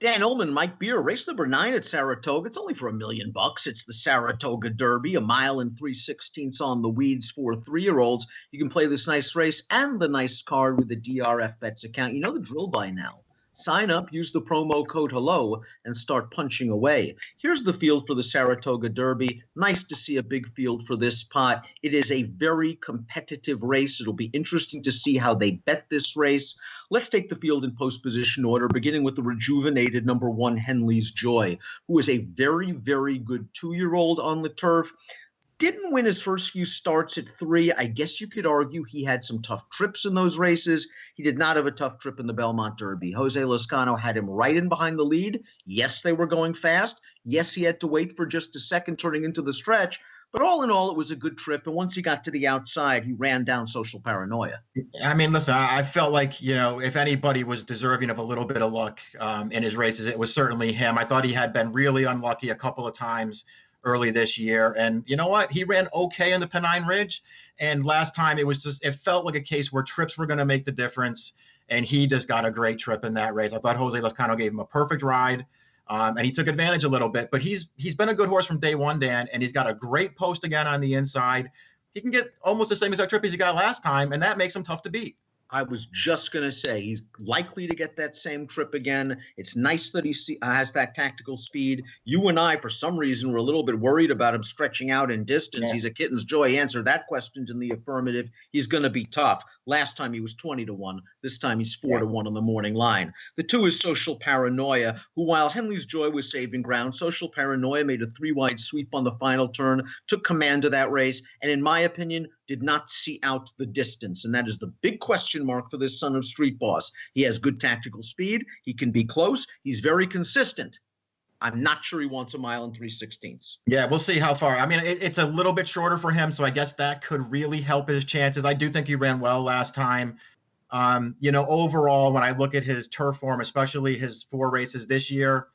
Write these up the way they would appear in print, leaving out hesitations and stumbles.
Dan Illman, Mike Beer, race number 9 at Saratoga. It's only for $1,000,000. It's the Saratoga Derby, 1 mile and 3/16 on the weeds for 3-year-olds. You can play this nice race and the nice card with the DRF Bets account. You know the drill by now. Sign up, use the promo code HELLO, and start punching away. Here's the field for the Saratoga Derby. Nice to see a big field for this pot. It is a very competitive race. It'll be interesting to see how they bet this race. Let's take the field in post-position order, beginning with the rejuvenated number 1, Henley's Joy, who is a very, very good 2-year-old on the turf. Didn't win his first few starts at 3. I guess you could argue he had some tough trips in those races. He did not have a tough trip in the Belmont Derby. Jose Lezcano had him right in behind the lead. Yes, they were going fast. Yes, he had to wait for just a second turning into the stretch. But all in all, it was a good trip. And once he got to the outside, he ran down Social Paranoia. I mean, listen, I felt like, if anybody was deserving of a little bit of luck in his races, it was certainly him. I thought he had been really unlucky a couple of times early this year. And you know what? He ran okay in the Pennine Ridge. And last time it felt like a case where trips were going to make the difference. And he just got a great trip in that race. I thought Jose Lezcano gave him a perfect ride. And he took advantage a little bit, but he's been a good horse from day one, Dan, and he's got a great post again on the inside. He can get almost the same exact trip as he got last time, and that makes him tough to beat. I was just going to say he's likely to get that same trip again. It's nice that he has that tactical speed. You and I, for some reason, were a little bit worried about him stretching out in distance. Yeah. He's a kitten's joy. He answered that question in the affirmative. He's going to be tough. Last time he was 20-1. This time he's 4-1 on the morning line. The 2 is Social Paranoia, who, while Henley's Joy was saving ground, Social Paranoia made a 3-wide sweep on the final turn, took command of that race, and in my opinion, did not see out the distance. And that is the big question mark for this son of Street Boss. He has good tactical speed. He can be close. He's very consistent. I'm not sure he wants 1 mile and 3/16. Yeah, we'll see how far. I mean, it's a little bit shorter for him, so I guess that could really help his chances. I do think he ran well last time. Overall, when I look at his turf form, especially his 4 races this year,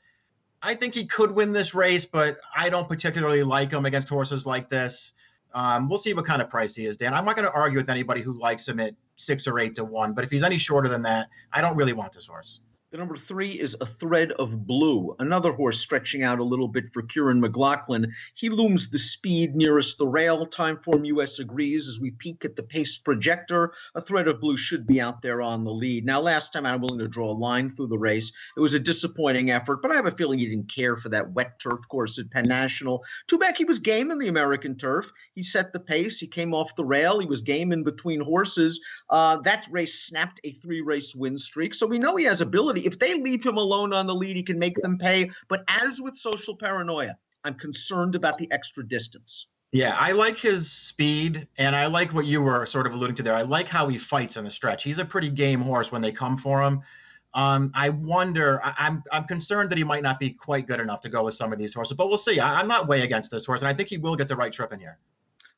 I think he could win this race, but I don't particularly like him against horses like this. We'll see what kind of price he is, Dan. I'm not going to argue with anybody who likes him at 6 or 8-1, but if he's any shorter than that, I don't really want this horse. The number 3 is A Thread of Blue, another horse stretching out a little bit for Kieran McLaughlin. He looms the speed nearest the rail. Timeform US agrees as we peek at the pace projector. A Thread of Blue should be out there on the lead. Now, last time I'm willing to draw a line through the race. It was a disappointing effort, but I have a feeling he didn't care for that wet turf course at Penn National. Too bad he was game in the American turf. He set the pace. He came off the rail. He was game in between horses. That race snapped a 3-race win streak, so we know he has ability. If they leave him alone on the lead, he can make them pay. But as with Social Paranoia, I'm concerned about the extra distance. Yeah, I like his speed, and I like what you were sort of alluding to there. I like how he fights in the stretch. He's a pretty game horse when they come for him. I wonder, I'm concerned that he might not be quite good enough to go with some of these horses, but we'll see. I'm not way against this horse, and I think he will get the right trip in here.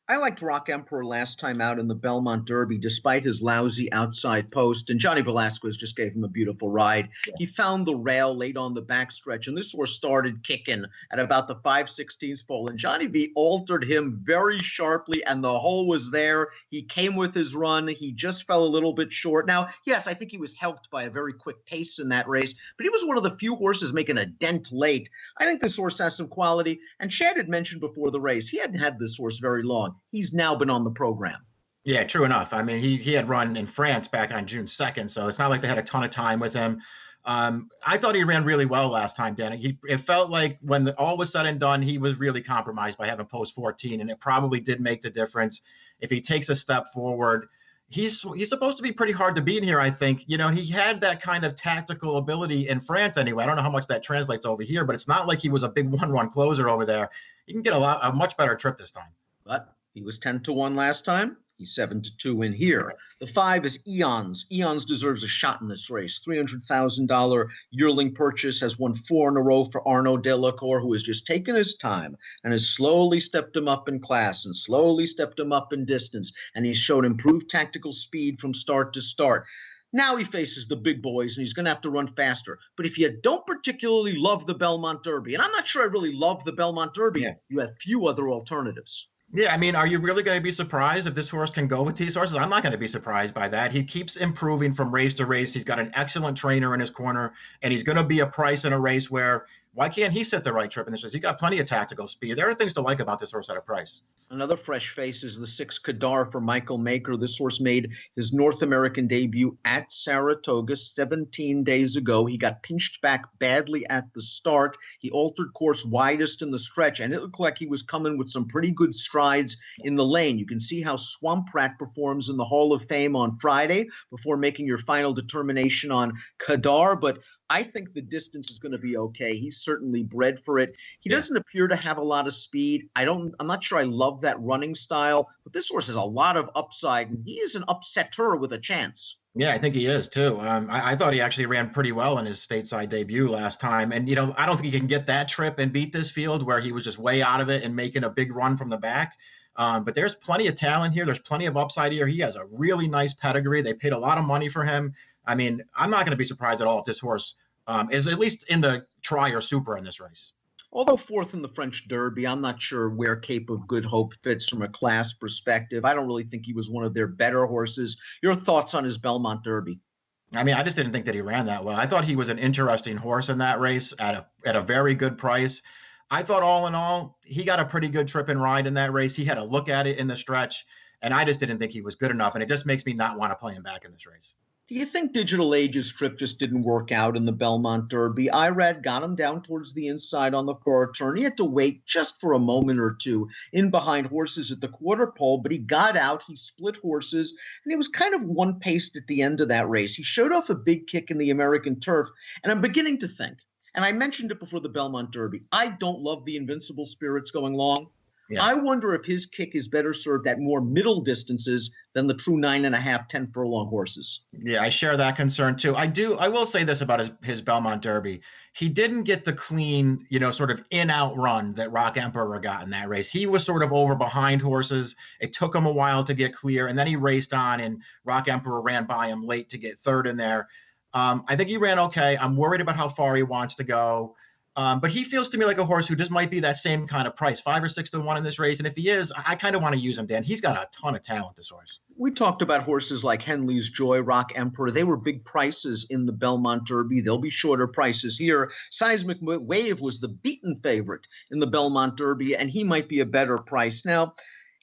I liked Rock Emperor last time out in the Belmont Derby, despite his lousy outside post, and Johnny Velasquez just gave him a beautiful ride. Yeah. He found the rail late on the backstretch, and this horse started kicking at about the 5/16 pole, and Johnny V altered him very sharply, and the hole was there. He came with his run. He just fell a little bit short. Now, yes, I think he was helped by a very quick pace in that race, but he was one of the few horses making a dent late. I think this horse has some quality, and Chad had mentioned before the race, he hadn't had this horse very long. He's now been on the program. Yeah, true enough. I mean, he had run in France back on June 2nd, so it's not like they had a ton of time with him. I thought he ran really well last time, Dan. It felt like when all was said and done, he was really compromised by having post 14, and it probably did make the difference. If he takes a step forward, he's supposed to be pretty hard to beat here, I think. He had that kind of tactical ability in France anyway. I don't know how much that translates over here, but it's not like he was a big one-run closer over there. He can get a much better trip this time. But he was 10-1 last time. He's 7-2 in here. The 5 is Eons. Eons deserves a shot in this race. $300,000 yearling purchase, has won 4 in a row for Arnaud Delacour, who has just taken his time and has slowly stepped him up in class and slowly stepped him up in distance. And he's shown improved tactical speed from start to start. Now he faces the big boys, and he's going to have to run faster. But if you don't particularly love the Belmont Derby, and I'm not sure I really love the Belmont Derby, you have few other alternatives. Yeah, I mean, are you really going to be surprised if this horse can go with these horses? I'm not going to be surprised by that. He keeps improving from race to race. He's got an excellent trainer in his corner, and he's going to be a price in a race where why can't he set the right trip in this race? He's got plenty of tactical speed. There are things to like about this horse at a price. Another fresh face is the 6 Kadar for Michael Maker. This horse made his North American debut at Saratoga 17 days ago. He got pinched back badly at the start. He altered course widest in the stretch, and it looked like he was coming with some pretty good strides in the lane. You can see how Swamp Rat performs in the Hall of Fame on Friday before making your final determination on Kadar, but I think the distance is going to be okay. He's certainly bred for it. He doesn't appear to have a lot of speed. I'm not sure I love that running style, but this horse has a lot of upside, and he is an upsetter with a chance. Yeah, I think he is too. I thought he actually ran pretty well in his stateside debut last time. And, I don't think he can get that trip and beat this field where he was just way out of it and making a big run from the back. But there's plenty of talent here. There's plenty of upside here. He has a really nice pedigree. They paid a lot of money for him. I mean, I'm not going to be surprised at all if this horse is at least in the try or super in this race. Although fourth in the French Derby, I'm not sure where Cape of Good Hope fits from a class perspective. I don't really think he was one of their better horses. Your thoughts on his Belmont Derby? I mean, I just didn't think that he ran that well. I thought he was an interesting horse in that race at a very good price. I thought all in all, he got a pretty good trip and ride in that race. He had a look at it in the stretch, and I just didn't think he was good enough, and it just makes me not want to play him back in this race. Do you think Digital Age's trip just didn't work out in the Belmont Derby? Irad got him down towards the inside on the far turn. He had to wait just for a moment or two in behind horses at the quarter pole, but he got out, he split horses, and he was kind of one-paced at the end of that race. He showed off a big kick in the American turf, and I'm beginning to think, and I mentioned it before the Belmont Derby, I don't love the invincible spirits going long. Yeah. I wonder if his kick is better served at more middle distances than the true 9.5, 10 furlong horses. Yeah, I share that concern too. I will say this about his Belmont Derby. He didn't get the clean, sort of in-out run that Rock Emperor got in that race. He was sort of over behind horses. It took him a while to get clear, and then he raced on, and Rock Emperor ran by him late to get third in there. I think he ran okay. I'm worried about how far he wants to go. But he feels to me like a horse who just might be that same kind of price, 5 or 6 to 1 in this race. And if he is, I kind of want to use him, Dan. He's got a ton of talent, this horse. We talked about horses like Henley's Joy, Rock Emperor. They were big prices in the Belmont Derby. They'll be shorter prices here. Seismic Wave was the beaten favorite in the Belmont Derby, and he might be a better price. Now,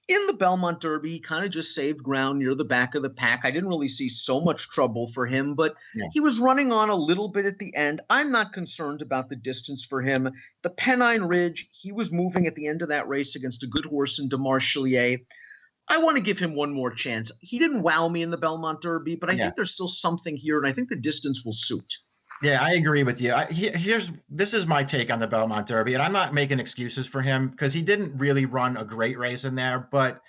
in the Belmont Derby, he kind of just saved ground near the back of the pack. I didn't really see so much trouble for him, but he was running on a little bit at the end. I'm not concerned about the distance for him. The Pennine Ridge, he was moving at the end of that race against a good horse in DeMarchelier. I want to give him one more chance. He didn't wow me in the Belmont Derby, but I think there's still something here, and I think the distance will suit. Yeah, I agree with you. This is my take on the Belmont Derby, and I'm not making excuses for him because he didn't really run a great race in there, but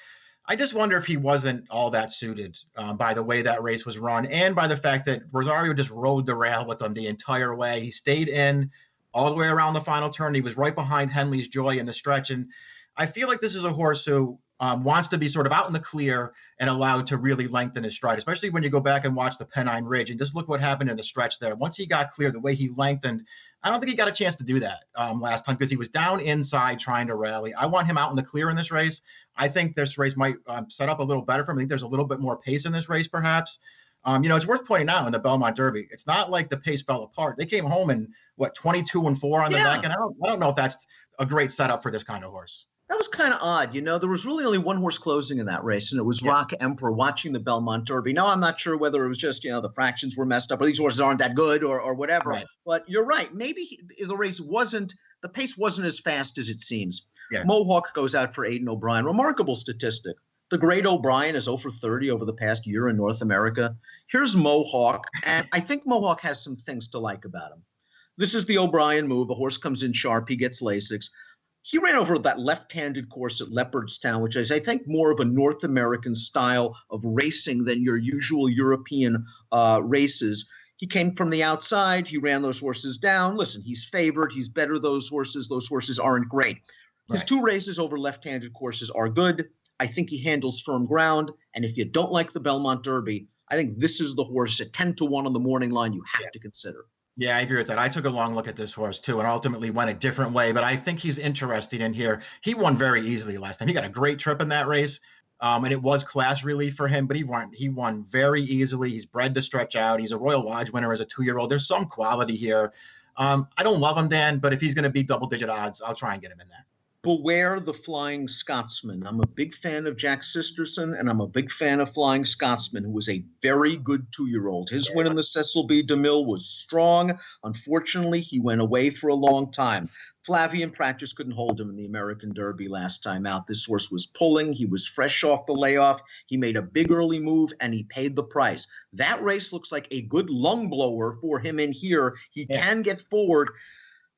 I just wonder if he wasn't all that suited by the way that race was run and by the fact that Rosario just rode the rail with him the entire way. He stayed in all the way around the final turn. He was right behind Henley's Joy in the stretch, and I feel like this is a horse who wants to be sort of out in the clear and allowed to really lengthen his stride, especially when you go back and watch the Pennine Ridge and just look what happened in the stretch there. Once he got clear, the way he lengthened, I don't think he got a chance to do that last time because he was down inside trying to rally. I want him out in the clear in this race. I think this race might set up a little better for him. I think there's a little bit more pace in this race, perhaps. It's worth pointing out in the Belmont Derby, it's not like the pace fell apart. They came home in 22-4 on the back, and I don't know if that's a great setup for this kind of horse. That was kind of odd. There was really only one horse closing in that race, and it was Rock Emperor watching the Belmont Derby. Now, I'm not sure whether it was just, the fractions were messed up or these horses aren't that good or whatever. Right. But you're right. Maybe the pace wasn't as fast as it seems. Yeah. Mohawk goes out for Aidan O'Brien. Remarkable statistic. The great O'Brien is 0 for 30 over the past year in North America. Here's Mohawk, and I think Mohawk has some things to like about him. This is the O'Brien move. A horse comes in sharp. He gets Lasix. He ran over that left-handed course at Leopardstown, which is, I think, more of a North American style of racing than your usual European races. He came from the outside. He ran those horses down. Listen, he's favored. He's better those horses. Those horses aren't great. His 2 races over left-handed courses are good. I think he handles firm ground. And if you don't like the Belmont Derby, I think this is the horse at 10-1 on the morning line you have to consider. Yeah, I agree with that. I took a long look at this horse too, and ultimately went a different way. But I think he's interesting in here. He won very easily last time. He got a great trip in that race, and it was class relief for him. But he won very easily. He's bred to stretch out. He's a Royal Lodge winner as a 2-year-old. There's some quality here. I don't love him, Dan, but if he's going to be double-digit odds, I'll try and get him in there. Beware the Flying Scotsman. I'm a big fan of Jack Sisterson, and I'm a big fan of Flying Scotsman, who was a very good 2-year-old. His win in the Cecil B. DeMille was strong. Unfortunately, he went away for a long time. Flavian Practice couldn't hold him in the American Derby last time out. This horse was pulling. He was fresh off the layoff. He made a big early move, and he paid the price. That race looks like a good lung blower for him in here. He can get forward.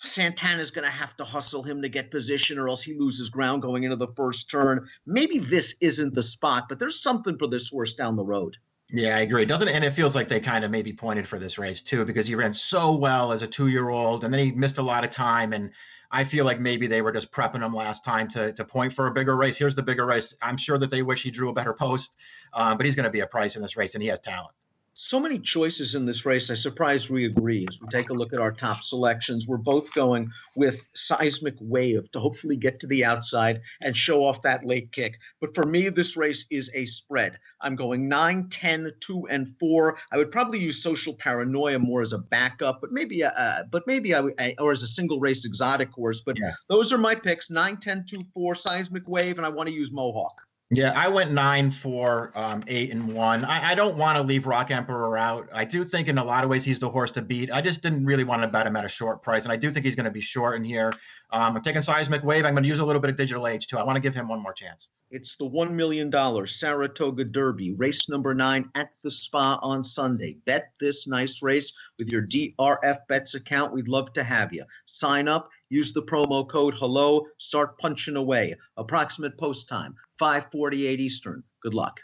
Santana's going to have to hustle him to get position, or else he loses ground going into the first turn. Maybe this isn't the spot, but there's something for this horse down the road. Yeah, I agree. Doesn't it? And it feels like they kind of maybe pointed for this race too, because he ran so well as a 2-year-old, and then he missed a lot of time. And I feel like maybe they were just prepping him last time to point for a bigger race. Here's the bigger race. I'm sure that they wish he drew a better post, but he's going to be a price in this race, and he has talent. So many choices in this race. I'm surprised we agree. As we take a look at our top selections, we're both going with Seismic Wave to hopefully get to the outside and show off that late kick. But for me, this race is a spread. I'm going 9, 10, 2, and 4. I would probably use Social Paranoia more as a backup, but maybe or as a single race exotic horse. But those are my picks: 9, 10, 2, 4, Seismic Wave, and I want to use Mohawk. Yeah, I went 9, 4, 8, and 1. I don't want to leave Rock Emperor out. I do think in a lot of ways he's the horse to beat. I just didn't really want to bet him at a short price, and I do think he's going to be short in here. I'm taking Seismic Wave. I'm going to use a little bit of Digital Age too. I want to give him one more chance. It's the $1 million Saratoga Derby, race number 9 at the Spa on Sunday. Bet this nice race with your DRF Bets account. We'd love to have you. Sign up, use the promo code HELLO, start punching away. Approximate post time, 5:48 Eastern. Good luck.